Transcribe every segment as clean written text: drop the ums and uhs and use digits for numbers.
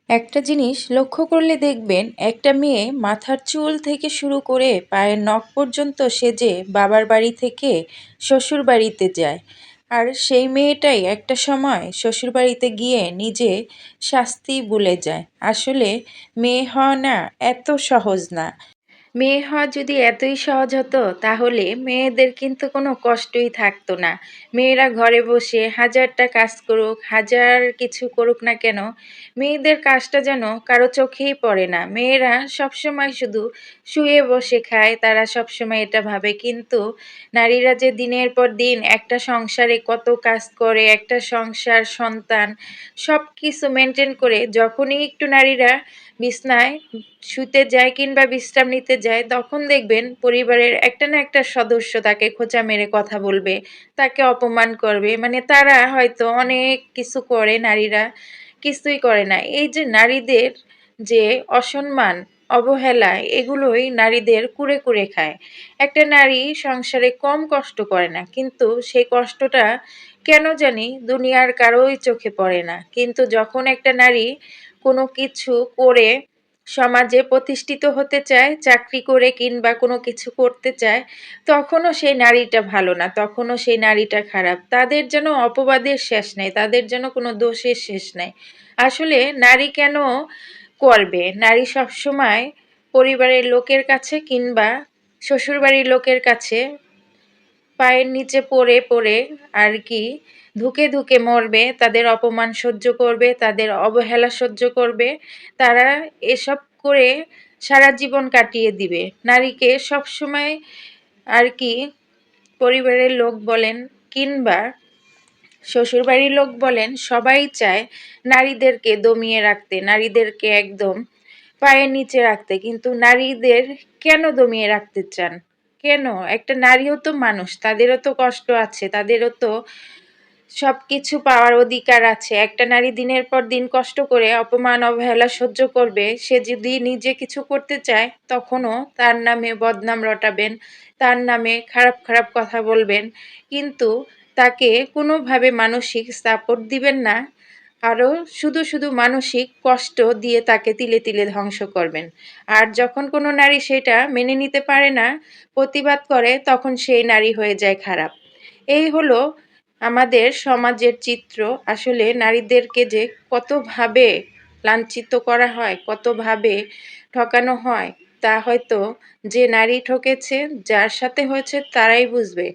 একটা জিনিস লক্ষ্য করলে দেখবেন একটা মেয়ে মাথার চুল থেকে শুরু করে পায়ের নখ পর্যন্ত সেজে বাবার বাড়ি থেকে শ্বশুর বাড়িতে যায়। আর সেই মেয়েটাই একটা সময় শ্বশুর বাড়িতে গিয়ে নিজে শাস্তি ভুলে যায়। আসলে মেয়ে হওয়া না এত সহজ না। মেয়ে হওয়া যদি এতই সহজ হতো তাহলে মেয়েদের কিন্তু কোনো কষ্টই থাকতো না। মেয়েরা ঘরে বসে হাজারটা কাজ করুক, হাজার কিছু করুক না কেন, মেয়েদের কাজটা যেন কারো চোখেই পড়ে না। মেয়েরা সবসময় শুধু শুয়ে বসে খায়, তারা সবসময় এটা ভাবে। কিন্তু নারীরা যে দিনের পর দিন একটা সংসারে কত কাজ করে, একটা সংসার, সন্তান সব কিছু মেনটেন করে যখনই একটু নারীরা বিছনায় শুতে যায় কিংবা বিশ্রাম নিতে যায়, তখন দেখবেন পরিবারের একটা না একটা সদস্য তাকে খোঁচা মেরে কথা বলবে, তাকে অপমান করবে। মানে তারা হয়তো অনেক কিছু করে, নারীরা কিছুই করে না। এই যে নারীদের যে অসম্মান, অবহেলা, এগুলোই নারীদের কুরে কুরে খায়। একটা নারী সংসারে কম কষ্ট করে না, কিন্তু সেই কষ্টটা কেন জানি দুনিয়ার কারোই চোখে পড়ে না। কিন্তু যখন একটা নারী কোনো কিছু করে সমাজে প্রতিষ্ঠিত হতে চায়, চাকরি করে কিংবা কোনো কিছু করতে চায়, তখনও সেই নারীটা ভালো না, তখনও সেই নারীটা খারাপ। তাদের যেন অপবাদের শেষ নেই, তাদের যেন কোনো দোষের শেষ নেই। আসলে নারী কেন করবে? নারী সবসময় পরিবারের লোকের কাছে কিংবা শ্বশুরবাড়ির লোকের কাছে পায়ের নিচে পড়ে পড়ে আর কি ধুকে ধুকে মরবে, তাদের অপমান সহ্য করবে, তাদের অবহেলা সহ্য করবে। তারা এসব করে সারা জীবন কাটিয়ে দিবে। নারীকে সবসময় আর কি পরিবারের লোক বলেন কিংবা শ্বশুরবাড়ির লোক বলেন, সবাই চায় নারীদেরকে দমিয়ে রাখতে, নারীদেরকে একদম পায়ের নিচে রাখতে। কিন্তু নারীদের কেন দমিয়ে রাখতে চান? কেন? একটা নারীও তো মানুষ, তাদেরও তো কষ্ট আছে, তাদেরও তো সবকিছু পাওয়ার অধিকার আছে। একটা নারী দিনের পর দিন কষ্ট করে অপমান, অবহেলা সহ্য করবে। সে যদি নিজে কিছু করতে চায়, তখনও তার নামে বদনাম রটাবেন, তার নামে খারাপ খারাপ কথা বলবেন। কিন্তু তাকে কোনোভাবে মানসিক সাপোর্ট দিবেন না। আরও শুধু শুধু মানসিক কষ্ট দিয়ে তাকে তিলে তিলে ধ্বংস করবেন। আর যখন কোনো নারী সেটা মেনে নিতে পারে না, প্রতিবাদ করে, তখন সেই নারী হয়ে যায় খারাপ। এই হলো আমাদের সমাজের চিত্র। আসলে নারীদেরকে যে কতভাবে লাঞ্ছিত করা হয়, কতভাবে ঠকানো হয়, তা হয়তো যে নারী ঠকেছে, যার সাথে হয়েছে তারাই বুঝবে।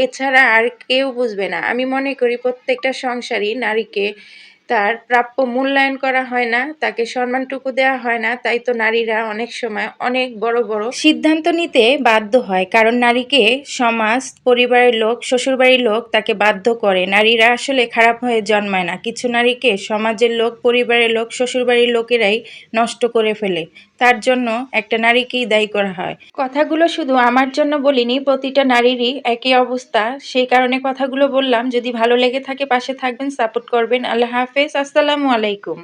এছাড়া আর কেউ বুঝবে না। আমি মনে করি প্রত্যেকটা সংসারই নারীকে তার প্রাপ্য মূল্যায়ন করা হয় না, তাকে সম্মানটুকু দেওয়া হয় না। তাই তো নারীরা অনেক সময় অনেক বড় বড় সিদ্ধান্ত নিতে বাধ্য হয়, কারণ নারীকে সমাজ, পরিবারের লোক, শ্বশুরবাড়ির লোক তাকে বাধ্য করে। নারীরা আসলে খারাপ হয়ে জন্মায় না। কিছু নারীকে সমাজের লোক, পরিবারের লোক, শ্বশুরবাড়ির লোকেরাই নষ্ট করে ফেলে। তার জন্য একটা নারীকেই দায়ী করা হয়। কথাগুলো শুধু আমার জন্য বলিনি, প্রতিটা নারীরই একই অবস্থা, সেই কারণে কথাগুলো বললাম। যদি ভালো লেগে থাকে পাশে থাকবেন, সাপোর্ট করবেন। আল্লাহ হাফেজ, আসসালামু আলাইকুম।